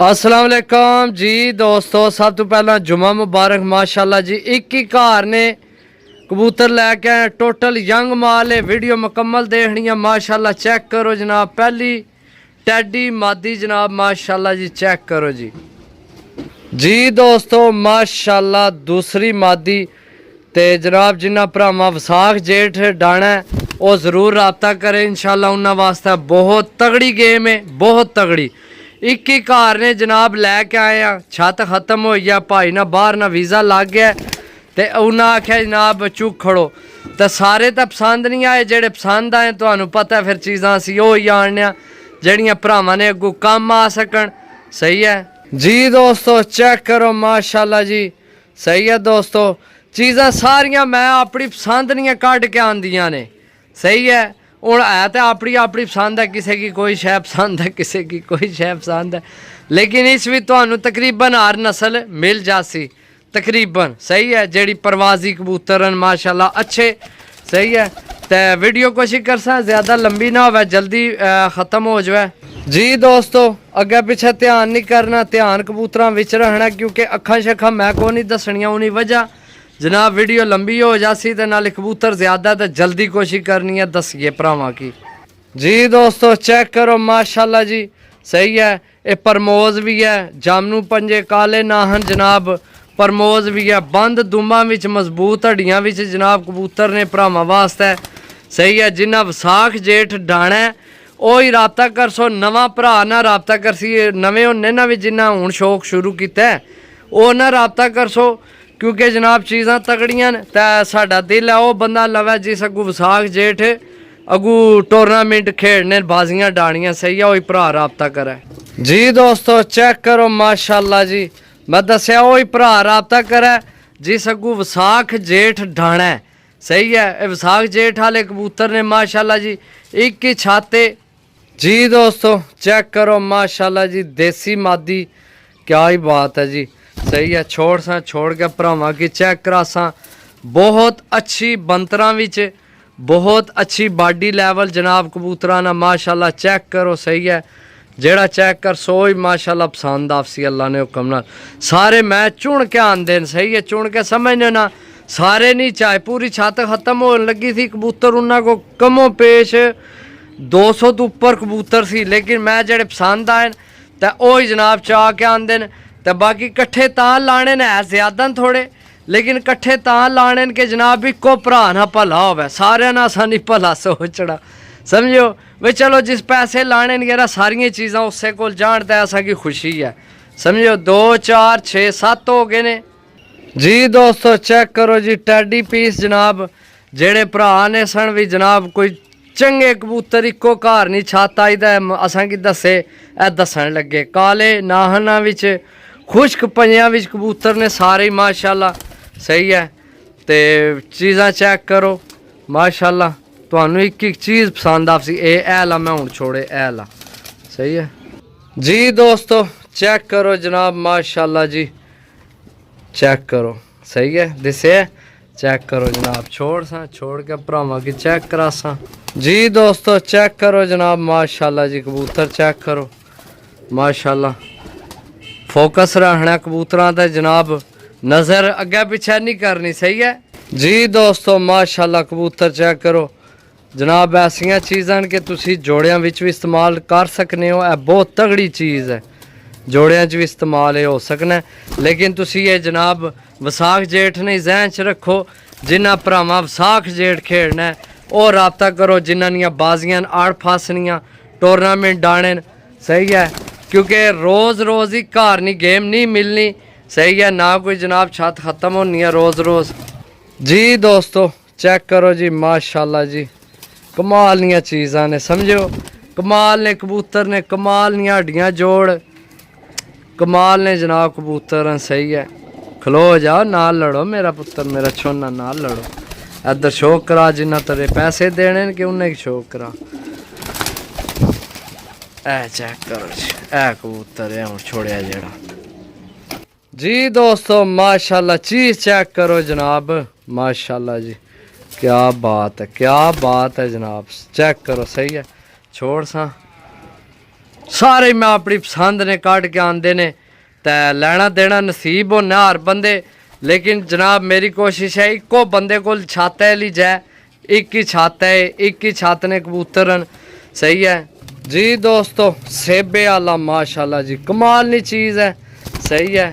अस्सलाम वालेकुम जी दोस्तों, सब तो पहला जुमा मुबारक। माशाल्लाह जी, एक ही घर ने कबूतर लैके आए, टोटल यंग माल है। वीडियो मुकम्मल देखनी है। माशाल्लाह चेक करो जनाब, पहली टैडी मादी जनाब, माशाल्लाह जी चेक करो जी दोस्तों माशाल्लाह दूसरी मादी। ते जनाब जिन्ना भरावां विसाख जेठ डाना है वो जरूर रबता करें इंशाल्लाह। उन्होंने वास्ते बहुत तगड़ी गेम है, बहुत तगड़ी। एक ही घर ने जनाब लैके आए हैं, छत खत्म हो गया, भाई ना बाहर ना वीज़ा लग गया तो उन्हें आख्या जनाब चुक खड़ो। तो सारे तो पसंद नहीं आए, जेड़े पसंद आए तो पता है फिर चीज़ां असीं ही आने जड़ियाँ भरावां ने अगों कम आ सकन। सही है जी दोस्तों, चेक करो माशाल्लाह जी। सही है दोस्तों, चीज़ां सारियां मैं अपनी पसंद नहीं कट के आंदियां ने। सही है, हूँ है तो अपनी अपनी पसंद है, किसी की कोई शै पसंद है, किसी की कोई शै पसंद है, लेकिन इस भी तो तकरीबन हर नस्ल मिल जासी तकरीबन। सही है, जेड़ी परवाजी कबूतर माशाल्लाह अच्छे। सही है, तो वीडियो कोशिश कर सा ज़्यादा लंबी ना हो, जल्दी ख़त्म हो जाए जी दोस्तों। अगे पिछे ध्यान नहीं करना, ध्यान कबूतरों विच रखना, क्योंकि अखा शखा मैं को नहीं दसनिया। उन्हीं वजह जनाब वीडियो लंबी हो जासी ते नाले कबूतर ज़्यादा, तो जल्दी कोशिश करनी है दसिए भरावां की जी दोस्तों। चेक करो माशाल्लाह जी। सही है, ये परमोज भी है, जामनू पंजे काले नाहन जनाब, परमोज भी है, बंद दुमा विच मजबूत हड्डियां विच जनाब कबूतर ने भरावां वास्ते। सही है, जिन्ना विसाख जेठ डाना है वो ही रबता कर सो। नवा भरा ना रबता कर सी, नवे होने ना भी जिन्ना हुण शौक शुरू किया वो ना रबता कर सो, क्योंकि जनाब चीज़ां तगड़ियां न। तो साडा दिल है वो बंदा लवे जिस अगू विसाख जेठ अगू टूरनामेंट खेडने बाजियां डानियां। सही है, वही भरा रबता करे जी दोस्तों। चेक करो माशाल्लाह जी, मैं दसिया वही भरा रबता करे जिस अगू विसाख जेठ डाना है। सही है, विसाख जेठ वाले कबूतर ने माशाल्लाह जी, एक ही छाते जी दोस्तों। चेक करो माशाल्लाह जी, देसी मादी, क्या ही बात है जी। सही है, छोड़ के भरावां की चेक करा सा, बहुत अच्छी बंतरां विच, बहुत अच्छी बॉडी लैवल जनाब कबूतरां ना माशाल्लाह चेक करो। सही है, जेड़ा चेक कर सो ही माशाल्लाह पसंद आपसी अल्लाह ने हुक्म नाल। सारे मैं चुन के आंदे न। सही है, चुन के समझने ना, सारे नहीं, चाहे पूरी छत खत्म हो लगी थी कबूतर उन्होंने को कमो पेश 200 तो उपर कबूतर सी, लेकिन मैं जेड़े पसंद आए तो वही जनाब चाह के आंदे न। तो बाकी कट्ठे तां लाने ने है ज़्यादा थोड़े, लेकिन कट्ठे तां लाने के जनाब इको भरा ना भला होवे, सारे ना असा नहीं भला सोचना। समझो वे, चलो जिस पैसे लाने न सारिया चीज़ां उसे को जान तो असा की खुशी है। समझो 2 4 6 7 हो गए ने जी दोस्तों। चेक करो जी, टैडी पीस जनाब, जेड़े भरा ने सन भी जनाब कोई चंगे कबूतर इको घर नहीं छत आई तो असा की दसे दसन लगे। काले नाहना विच खुश्क पंजियां विच कबूतर ने सारे माशाल्लाह। सही है, तो चीज़ां चेक करो माशाल्लाह, तुहानू एक एक चीज़ पसंद आपसी। ए ला मैं हूँ छोड़े ए ला। सही है जी दोस्तों, चेक करो जनाब माशाल्लाह जी, चेक करो। सही है, दिसे चेक करो जनाब, छोड़ के भरावां की चेक करा सा जी दोस्तों। चेक करो जनाब माशाल्लाह जी, कबूतर चेक करो माशाल्लाह। फोकस रखना कबूतरां ते जनाब, नज़र अगे पिछे नहीं करनी। सही है जी दोस्तों माशाल्लाह। कबूतर चेक करो जनाब, ऐसियां चीज़ां कि तुसी जोड़ियां विच भी इस्तेमाल कर सकने हो। यह बहुत तगड़ी चीज़ है, जोड़ियां च भी इस्तेमाल हो सकना है, लेकिन तुसी ये जनाब विसाख जेठ नहीं जहन च रखो। जिन्ना भरावां विसाख जेठ खेडना है वो रबता करो, जिन्हों बाजियां 8 फासनियां टूरनामेंट डाने। सही है, क्योंकि रोज़ ही घर नहीं गेम नहीं मिलनी। सही है ना, कोई जनाब छत ख़त्म होनी है रोज़ जी दोस्तों। चेक करो जी माशाल्लाह जी, कमाल निया चीज़ां ने। समझो कमाल ने कबूतर ने, कमाल निया हड्डियां जोड़, कमाल ने जनाब कबूतर। सही है, खलो जाओ, ना लड़ो मेरा पुत्र, मेरा छोना, ना लड़ो। इधर शौक करा, जिन्ना तेरे पैसे देने कि उन्हें शौक करा। ए चेक करो जी, ए कबूतर है हूँ छोड़िया जेड़ा जी दोस्तों माशाल्लाह। चीज़ चेक करो जनाब माशाल्लाह जी, क्या बात है, क्या बात है जनाब। चेक करो, सही है, छोड़ सा सारे मैं अपनी पसंद ने कट के आंदे ने ते लेना देना नसीब होना हर बंदे। लेकिन जनाब मेरी कोशिश है इको बंदे को छत है ली जाए, एक ही छत है, एक ही छत ने कबूतर न। सही है जी दोस्तों, सेबे आला माशाल्लाह जी कमाल नी चीज़ है। सही है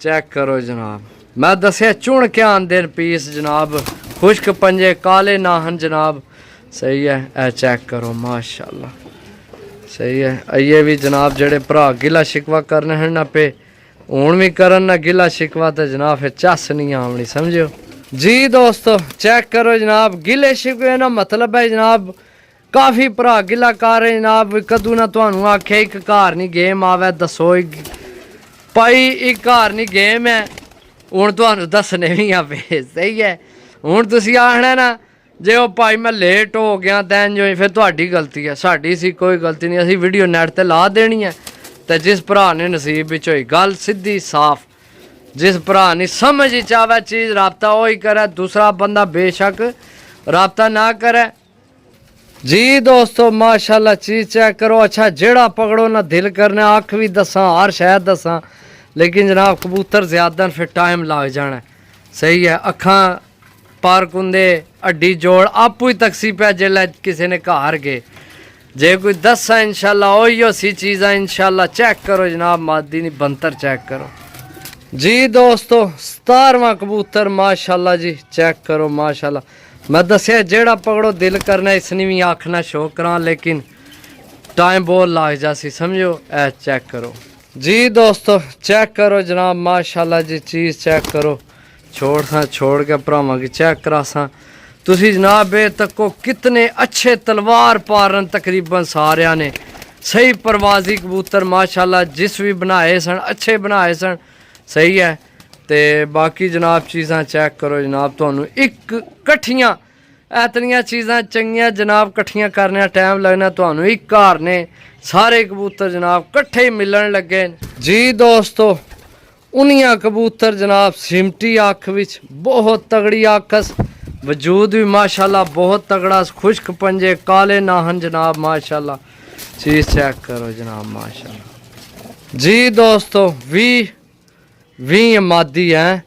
चेक करो जनाब, मैं दसिया चुन के आंदे पीस जनाब, खुश्क पंजे काले नाहन जनाब। सही है ए चेक करो माशाल्लाह। सही है ये भी जनाब जेड़े भरा गिला शिकवा करने हैं ना पे हूँ भी करन ना गिला शिकवा तो जनाब फिर चस नहीं आमनी समझो जी दोस्तों। चेक करो जनाब, गिले शिकवे ना मतलब है जनाब काफ़ी भरा गिला कर रहे जनाब। कदू ना थानू आख्या एक घर नहीं गेम आवे दसो भाई, एक घर नहीं गेम है हूँ थानू दसने भी आपे। सही है हूँ तुसी आखना ना जे वो भाई मैं लेट हो गया दैन जो फिर तुहाडी गलती है, साडी सी कोई गलती नहीं। असी वीडियो नैट ते ला देनी है तो जिस भरा ने नसीब विच होई गल सीधी साफ, जिस भरा ने समझ आवे चीज़ राबता वही करे, दूसरा बंदा बेशक राबता ना करे जी दोस्तों। माशाल्लाह चीज़ चेक करो। अच्छा जेड़ा पकड़ो ना दिल करने अख भी दसा हर शहर दसा, लेकिन जनाब कबूतर ज़्यादा फिर टाइम लग जाना। सही है अखा पर कुंदे अड्डी जोड़ आपू ही तकसी पे जेल्लै किसी ने घर गए जे कोई दसा इंशाल्लाह ओही सी चीज़ा इंशाल्लाह। चेक करो जनाब मादी नी बंतर चेक करो जी दोस्तों। 17वां कबूतर माशाल्लाह जी चेक करो माशाल्लाह। मैं दसिया जेड़ा पकड़ो दिल करना इसने भी आखना शो करा, लेकिन टाइम बहुत लग जासी समझो ए चेक करो जी दोस्तों। चेक करो जनाब माशाल्लाह जी चीज़ चेक करो। छोड़ के भरावां की चेक करा सा तुसी जनाब बे तको कितने अच्छे तलवार पारन तकरीबन सारिया ने। सही परवाजी कबूतर माशाल्लाह जिस भी बनाए सन अच्छे बनाए सन। सही है ते बाकी जनाब चीज़ां चेक करो जनाब, तुहानू एक कट्ठियां इतनियां चीज़ां चंगियां जनाब कट्ठियां करने टाइम लगना। तुहानू एक घर ने सारे कबूतर जनाब कट्ठे मिलन लगे जी दोस्तों। उन्नियां कबूतर जनाब सिमटी अख विच बहुत तगड़ी अखस, वजूद भी माशाल्लाह बहुत तगड़ा, खुश्क पंजे काले नाहन जनाब माशाल्लाह। चीज़ चेक करो जनाब माशाल्लाह जी दोस्तों। 20 मादी हैं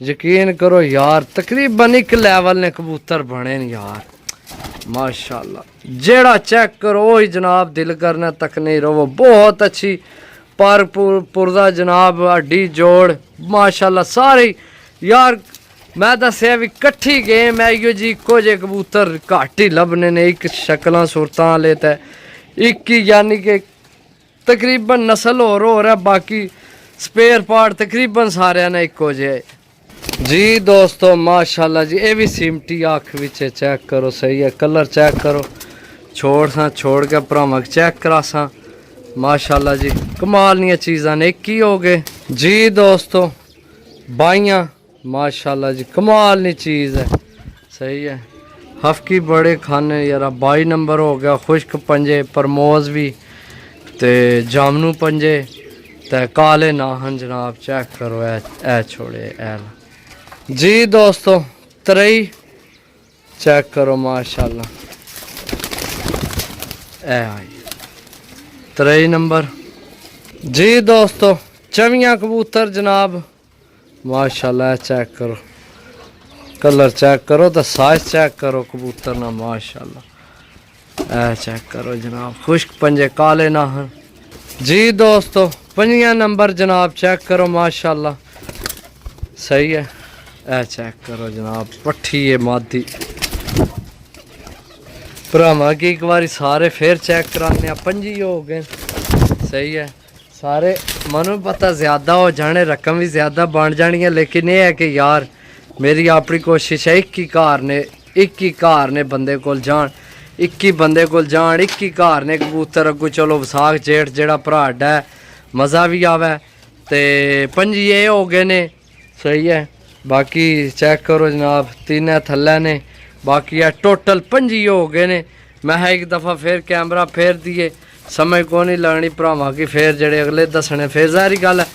यकीन करो यार, तकरीबन एक लेवल ने कबूतर बने न यार माशाल्लाह। जेड़ा चेक करो वही जनाब दिल करने तक नहीं रहो। बहुत अच्छी पर पुरदा जनाब हड्डी जोड़ माशाल्लाह सारी यार। मैं दसिया भी कट्ठी गेम है इो जी, इको जे कबूतर घट ही लभने ने, एक शक्ल सूरतां वाले ते एक ही यानी कि तकरीबन नस्ल हो रहा, बाकी स्पेयर पार्ट तकरीबन सारे ने इको जे जी दोस्तों माशाल्लाह जी। ये भी सिमटी अख विच चेक करो। सही है कलर चेक करो। छोड़ के भरावां चेक करा सा माशाल्लाह जी कमाल निया चीज़ां ने एक ही हो गए जी दोस्तों। बाइयां माशाल्लाह जी कमाल नी चीज़ है। सही है हफ्की बड़े खाने यार 22 नंबर हो गया। खुश्क पंजे परमोज भी ते जामनू पंजे ते काले नाहन जनाब। चेक करो ए छोड़े ए जी दोस्तों। तरई चेक करो माशाल्लाह ए आई 23 नंबर जी दोस्तों। 24 कबूतर जनाब माशाल्लाह। चेक करो कलर चेक करो तो साइज चेक करो कबूतर ना माशाल्लाह। ए चेक करो जनाब खुश्क पंजे काले नाहन जी दोस्तों। 5 नंबर जनाब चेक करो माशाल्लाह। सही है ए चेक करो जनाब पट्ठी है मादी भरावां की एक बार सारे फिर चेक कराने 5 हो गए। सही है सारे मनु पता ज़्यादा हो जाने रकम भी ज़्यादा बन जानी है, लेकिन ये है कि यार मेरी अपनी कोशिश है एक ही घर ने बंदे को जान, एक ही बंदे को जान, एक ही घर ने कबूतर अगू चलो विसाख जेठ जेड़ा भराड है मज़ा भी आवे ते 5 ये हो गए ने। सही है बाकी चेक करो जनाब 3 थल्ले ने, बाकी है टोटल 5 हो गए ने। मैं एक दफ़ा फिर कैमरा फेर दिए समझ को नहीं लगनी भरावां की, फिर जेड़े अगले दसने फिर जारी गल है।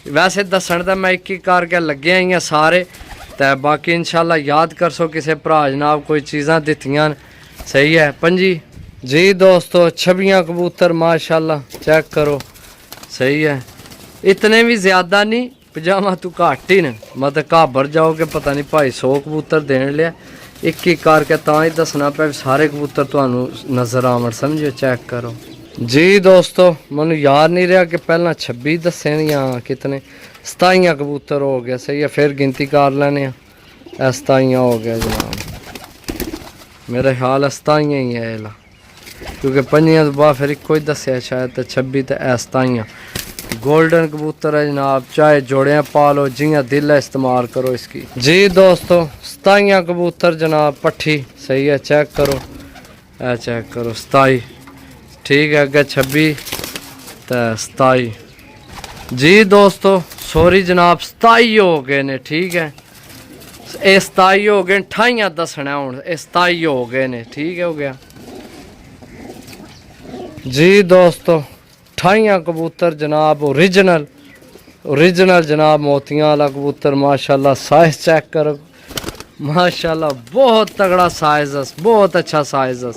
वैसे दसन तो मैं एक ही करके लगे ही सारे तो बाकी इंशाल्लाह याद कर सो किसी भरा जनाब कोई चीज़ां दित्तियां। सही है 5 जी दोस्तों 26 कबूतर माशाल्लाह चेक करो, सही है। इतने भी ज़्यादा नहीं, पजामा तू घट ही न, मतलब घाबर जाओगे पता नहीं भाई 100 कबूतर देन लिया। एक एक करके ता ही दसना पे सारे कबूतर तुहानू नज़र आवन, समझो। चेक करो जी दोस्तों, मैनू याद नहीं रहा कि पहला 26 दसे या कितने, 27 कबूतर हो गया, सही है। फिर गिनती कर लेने, 27 हो गया जनाब, मेरा ख्याल 27 ही है इला, क्योंकि 5 तो बाद फिर एक ही दसिया शायद, तो 26 तो 27। गोल्डन कबूतर है जनाब, चाहे जोड़ियाँ पा लो, जियाँ दिल है इस्तेमाल करो इसकी। जी दोस्तों 27 कबूतर जनाब पट्ठी, सही है। चेक करो, चेक करो 27, ठीक है। अगे 26 तो 27। जी दोस्तों सॉरी जनाब 27 हो गए ने, ठीक है। ये 27 हो गए, 28 दसना हूँ, 27 हो गए ने, ठीक है, हो गया। जी दोस्तों 28 कबूतर जनाब ओरिजिनल जनाब, मोतियां वाला कबूतर माशाल्लाह। साइज चेक करो माशाल्लाह, बहुत तगड़ा साइज है, बहुत अच्छा साइज है।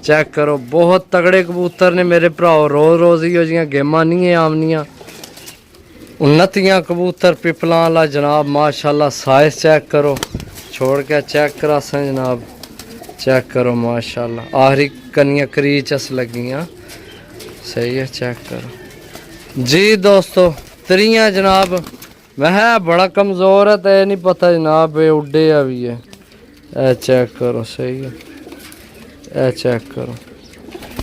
चेक करो, बहुत तगड़े कबूतर ने मेरे भराओ, रोज़ रोज़ ही जियां गेमां नहीं है आमनियां। 29 कबूतर पिपलां वाला जनाब माशाल्लाह, साइज चेक करो, छोड़ के चेक करा सा जनाब, चेक करो माशाल्लाह। आखिरी कनियां करीच अस लगियां, सही है। चेक करो जी दोस्तों 30 जनाब, मैं बड़ा कमज़ोर है तो ये नहीं पता जनाब, ये उड्डे भी है। ए चेक करो, सही है। ए चेक करो,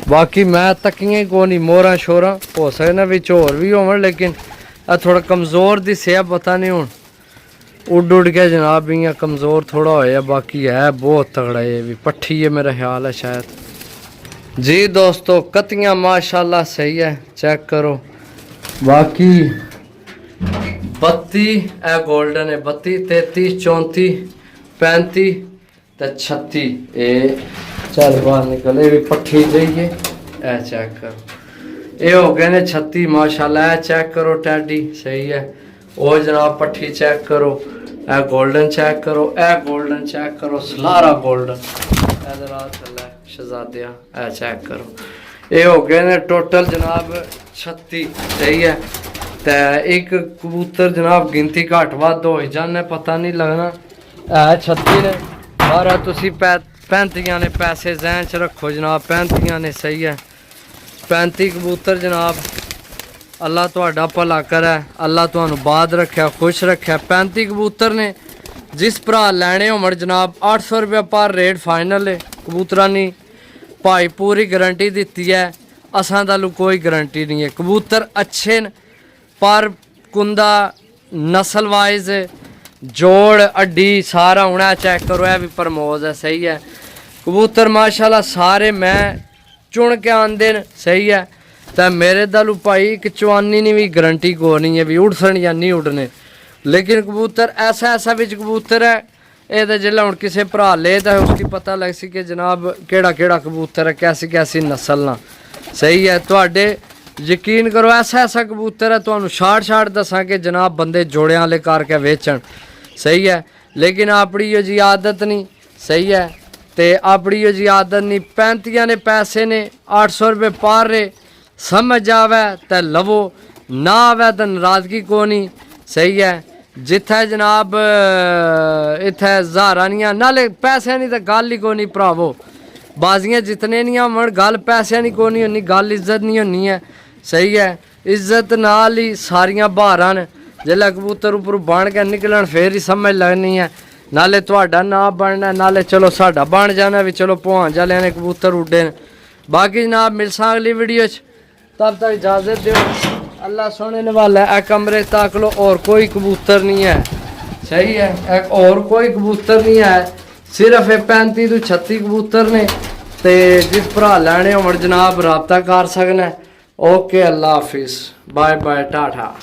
बाकी मैं तकियां को नहीं, मोहरा शोरा हो सकना बिच होर भी हो, लेकिन थोड़ा कमज़ोर दी सेहत पता नहीं हूँ, उड़ के जनाब इं कमज़ोर थोड़ा होया, बाकी है बहुत तगड़ा, ये भी पट्ठी है मेरा ख्याल है शायद। जी दोस्तों कतियाँ माशाल्लाह सही है, चेक करो। बाकी 32 ए गोल्डन है, 32 33 34 35 तो 36, ये चल बाहर निकल, ये भी पट्ठी जाइए। ए चेक करो, ये हो गए ने 36 माशाल्लाह। चेक करो टैडी, सही है। और जनाब पट्ठी चेक करो, ए गोल्डन चेक करो, ए गोल्डन चेक करो, सलारा गोल्डन शहजादिया, ए चेक करो। ये हो गए ने टोटल जनाब 36, सही है। तो एक कबूतर जनाब गिनती घट वध हो जाने, पता नहीं लगना, है 36 ने। और तुसी 35 ने, पैसे जहन च रखो जनाब, 35 ने, सही है। 35 कबूतर जनाब, अल्लाह तुहाडा भला करे, अल्लाह तुहानू बाद रखे, खुश रखे। 35 कबूतर ने, जिस भरा लैने होमन जनाब 800 रुपया पर रेट फाइनल है। कबूतरां नी भाई पूरी गारंटी दी है, असां तालू कोई गारंटी नहीं है। कबूतर अच्छे न, पर कुंदा नस्ल वाइज जोड़ अड्डी सारा होना, चेक करो, यह भी प्रमोज है, सही है। कबूतर माशाल्लाह सारे मैं चुन के आंदे न, सही है। तो मेरे दालू भाई एक चवानी नहीं भी गारंटी को नहीं है भी उड़सन या नहीं उड़ने, लेकिन कबूतर ऐसा बिच कबूतर है, ये तो जिला हूँ किसी भरा ले तो उसकी पता लग सी कि जनाब केड़ा केड़ा कबूतर है, कैसी कैसी नस्ल ना, सही है। थोड़े यकीन करो ऐसा कबूतर है, तो शार्ट दसा कि जनाब बंदे जोड़ियां वाले करके वेचन, सही है। लेकिन अपनी यो जी आदत नहीं, सही है। तो अपनी यो जी आदत नहीं, 35 ने पैसे ने, 800 रुपये पार रे, समझ आवे तो लवो, ना आवे तो नाराजगी को नहीं, सही है। जिथे जनाब इत्थे हज़ारानियां नाले पैसे नहीं तो गल ही को नहीं भरावो, बाजियां जितने नहीं होन गल पैसे नहीं को नहीं होनी, गल इज्जत नहीं होनी है, सही है। इज्जत नाल ही सारियां बहारां न, जिसलै कबूतर उपर बन के निकलन फिर ही समझ लगनी है, नाले तुहाडा नाम बनना, नाले चलो साडा बन जाना भी, चलो भुआंज वालियां ने कबूतर उड्डे न। बाकी जनाब मिलसां अगली वीडियो च, तब तक इजाजत दो, अल्लाह सोने वाला है। कमरे तक लो, और कोई कबूतर नहीं है, सही है। एक और कोई कबूतर नहीं है, सिर्फ 35 तो 36 कबूतर ने। तो जिस भरा लैने होन जनाब रबता कर सकना। ओके, अल्लाह हाफिज़, बाय बाय, टाटा।